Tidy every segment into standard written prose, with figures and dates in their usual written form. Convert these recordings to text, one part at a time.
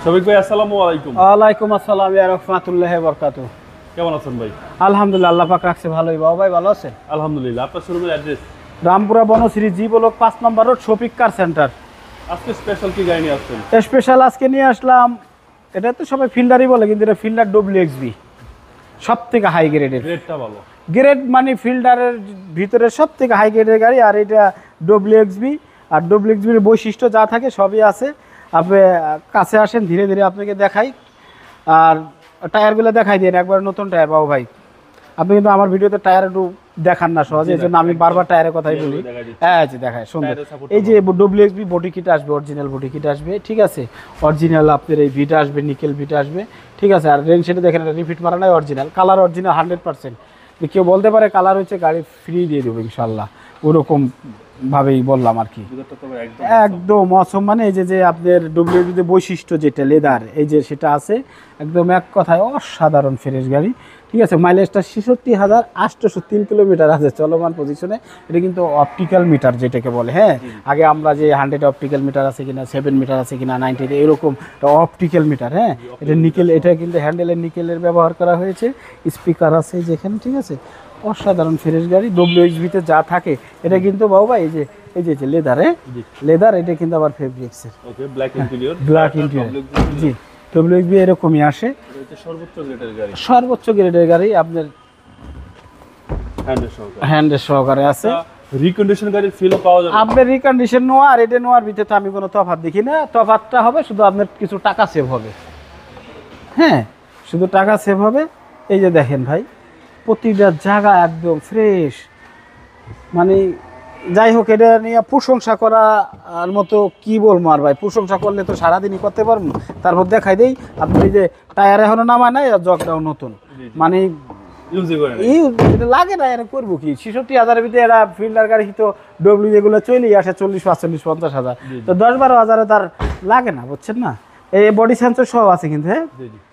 শফিক ভাই আসসালামু আলাইকুম। ওয়ালাইকুম আসসালাম ওয়া রাহমাতুল্লাহি ওয়া বারাকাতুহু। কেমন আছেন ভাই? আলহামদুলিল্লাহ, আল্লাহ পাক রাখছে ভালোই। বাবা ভাই ভালো আছেন? আলহামদুলিল্লাহ। আপনার শোরুমের address? Rampura Banasree G block 5 নম্বর রোড, শফিক কার সেন্টার। আজকে স্পেশাল কি গাড়ি নিয়ে আসছেন? স্পেশাল আজকে নিয়ে আসলাম, এটা তো সবাই ফিল্ডারই বলে, কিন্তু এটা ফিল্ডার WXB, সবথেকে হাই গ্রেডের। রেটটা ভালো। গ্রেড মানে ফিল্ডারের ভিতরে সবথেকে হাই গ্রেডের গাড়ি, আর এটা WXB। আর WXB এর বৈশিষ্ট্য যা থাকে সবই আছে। আপনি কাছে আসেন, ধীরে ধীরে আপনাকে দেখাই। আর টায়ারগুলো দেখাই দিন, একবার নতুন টায়ার বাবু ভাই। আপনি কিন্তু আমার ভিডিওতে টায়ার একটু দেখান না সহজে, এই জন্য আমি বারবার টায়ারের কথাই বলি। হ্যাঁ জি, দেখায় সুন্দর। এই যে WXB বডি কিট আসবে, অরিজিনাল বডি কিট আসবে, ঠিক আছে। অরিজিনাল আপনার এই ভিটা আসবে, নিকেল ভিটা আসবে, ঠিক আছে। আর রেন সেটা দেখেন, রিপিট মারা নাই, অরিজিনাল কালার, অরিজিনাল 100%। কেউ বলতে পারে কালার হচ্ছে, গাড়ি ফ্রি দিয়ে দেবো ইনশাল্লাহ, ওরকম ভাবেই বললাম আর কি। একদম অসম, মানে এই যে আপনার WXB বৈশিষ্ট্য যেটা লেদার, এই যে সেটা আছে একদম, এক কথায় অসাধারণ ফ্রেশ গাড়ি, ঠিক আছে। মাইলেজটা 66,803 কিলোমিটার আছে চলমান পজিশনে। এটা কিন্তু অপটিক্যাল মিটার যেটাকে বলে, হ্যাঁ। আগে আমরা যে 100 অপটিক্যাল মিটার আছে কিনা, 7 মিটার আছে কিনা, 90 এরকম অপটিক্যাল মিটার, হ্যাঁ। এটা নিকেল, এটা কিন্তু হ্যান্ডেলের নিকেলের ব্যবহার করা হয়েছে। স্পিকার আছে যেখানে, ঠিক আছে। অসাধারণ ফ্রেশ গাড়ি। WXB-তে যা থাকে এটা কিন্তু বাবু ভাই, এই যে লেদার, লেদার, এটা কিন্তু আবার ফেব্রিক্সের, ওকে, ব্ল্যাক ইন্টেরিয়র। ব্ল্যাক ইন্টেরিয়র, জি। WXB এরকমই আসে, এটা সর্বোচ্চ গ্রেডের গাড়ি। সর্বোচ্চ গ্রেডের গাড়ি আপনার হ্যান্ডের সহকারে আছে। রিকন্ডিশন গাড়ির ফিলও পাওয়া যাবে। আপনার রিকন্ডিশন নোয়া আর এটা নোয়ার ভিতরে তো আমি কোনো তফাৎ দেখি না। তফাৎটা হবে শুধু আপনার কিছু টাকা সেভ হবে, হ্যাঁ, শুধু টাকা সেভ হবে। এই যে দেখেন ভাই, প্রতিটা জায়গা একদম ফ্রেশ, মানে যাই হোক, এটা নিয়ে প্রশংসা করার মতো কি বলবো আর ভাই। প্রশংসা করলে তো সারাদিনই করতে পারবো। তারপর দেখাই দেই, আপনি এই যে টায়ার এখনো নামায় নাই, আর জগটাও নতুন, মানে এটা লাগে না, এরা করবো কি। 66,000-এর ভিতরে এরা ফিল্ডার গাড়ি তো যেগুলো চলেই আসে 40, 45, 50,000, তো 10-12,000-এ তার লাগে না, বুঝছেন না। এই বডি সেন্সর সব আছে কিন্তু, হ্যাঁ।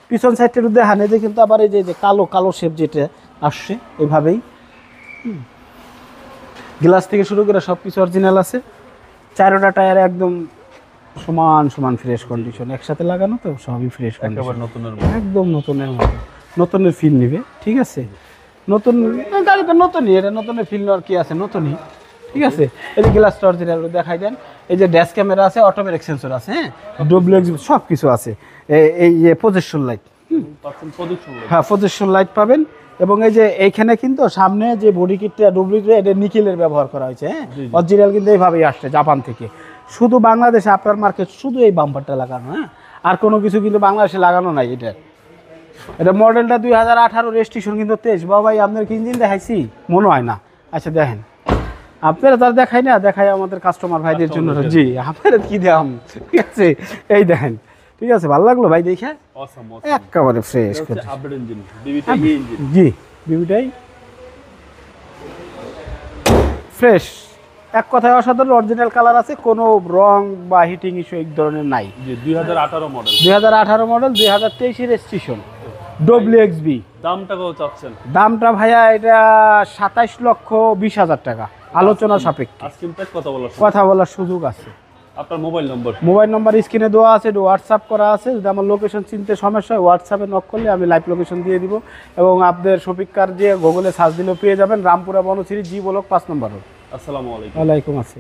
পিছন সাইডটা দেখান, এই যে কিন্তু আবার এই যে কালো কালো শেপ যেটা আসছে এইভাবেই, গ্লাস থেকে শুরু করে সব কিছু অরিজিনাল আছে। 4টা টায়ার একদম সমান সমান ফ্রেশ কন্ডিশন, একসাথে লাগানো তো সবই ফ্রেশ কন্ডিশন, একদম নতুনের মতো, নতুনের ফিল নিবে, ঠিক আছে। নতুন গাড়ি তো নতুনই, এটা নতুনের ফিল নেওয়ার কি আছে, নতুনই, ঠিক আছে। এই যে গ্লাসটা অরিজিনাল দেখাই দেন। এই যে ড্যাশ ক্যামেরা আছে, অটোমেটিক সেন্সর আছে, হ্যাঁ। WXB সব কিছু আছে। এই যে প্রজেকশন লাইট, হ্যাঁ, প্রজেকশন লাইট পাবেন। এবং এই যে এইখানে কিন্তু সামনে যে বডি কিটটা WXB, এটা নিকেলের ব্যবহার করা হয়েছে, হ্যাঁ। অরিজিনাল কিন্তু এইভাবেই আসছে জাপান থেকে। শুধু বাংলাদেশে আপনার মার্কেট শুধু এই বাম্পারটা লাগানো, হ্যাঁ, আর কোনো কিছু কিন্তু বাংলাদেশে লাগানো নাই। এটা মডেলটা 2018, রেজিস্ট্রেশন কিন্তু 23। বাবা ভাই, আপনার কি ইঞ্জিন দেখাইছি? মনে হয় না। আচ্ছা দেখেন, আপনারা তার দেখাই না, দেখাই আমাদের কাস্টমার ভাইদের জন্য। জি, আপনারা কি দাম, ঠিক আছে। এই দেখেন, ঠিক আছে, ভালো লাগলো ভাই দেখে, একেবারে ফ্রেশ। জি, বিবিটাই ফ্রেশ, এক কথায় অসাধারণ। অরিজিনাল কালার আছে, কোনো রং বা হিটিং ইস্যু এই ধরনের নাই। 2018 মডেল, 2018 মডেল, 2023 রেজিস্ট্রেশন, WXB। দামটা কত চাচ্ছেন? দামটা ভাইয়া এটা 27,20,000 টাকা, আলোচনা সাপেক্ষে। কথা বলার সুযোগ আছে। আপনার মোবাইল নম্বর স্ক্রিনে দেওয়া আছে, হোয়াটসঅ্যাপ করা আছে। যদি আমার লোকেশন চিনতে সমস্যা হয়, হোয়াটসঅ্যাপে নক করলে আমি লাইভ লোকেশন দিয়ে দিব। এবং আপনাদের শফিক কার দিয়ে গুগলে সার্চ দিলেও পেয়ে যাবেন। রামপুরা বনশ্রী জি ব্লক 5 নম্বর রোড। আসসালামু আলাইকুম। ওয়ালাইকুম আসসালাম।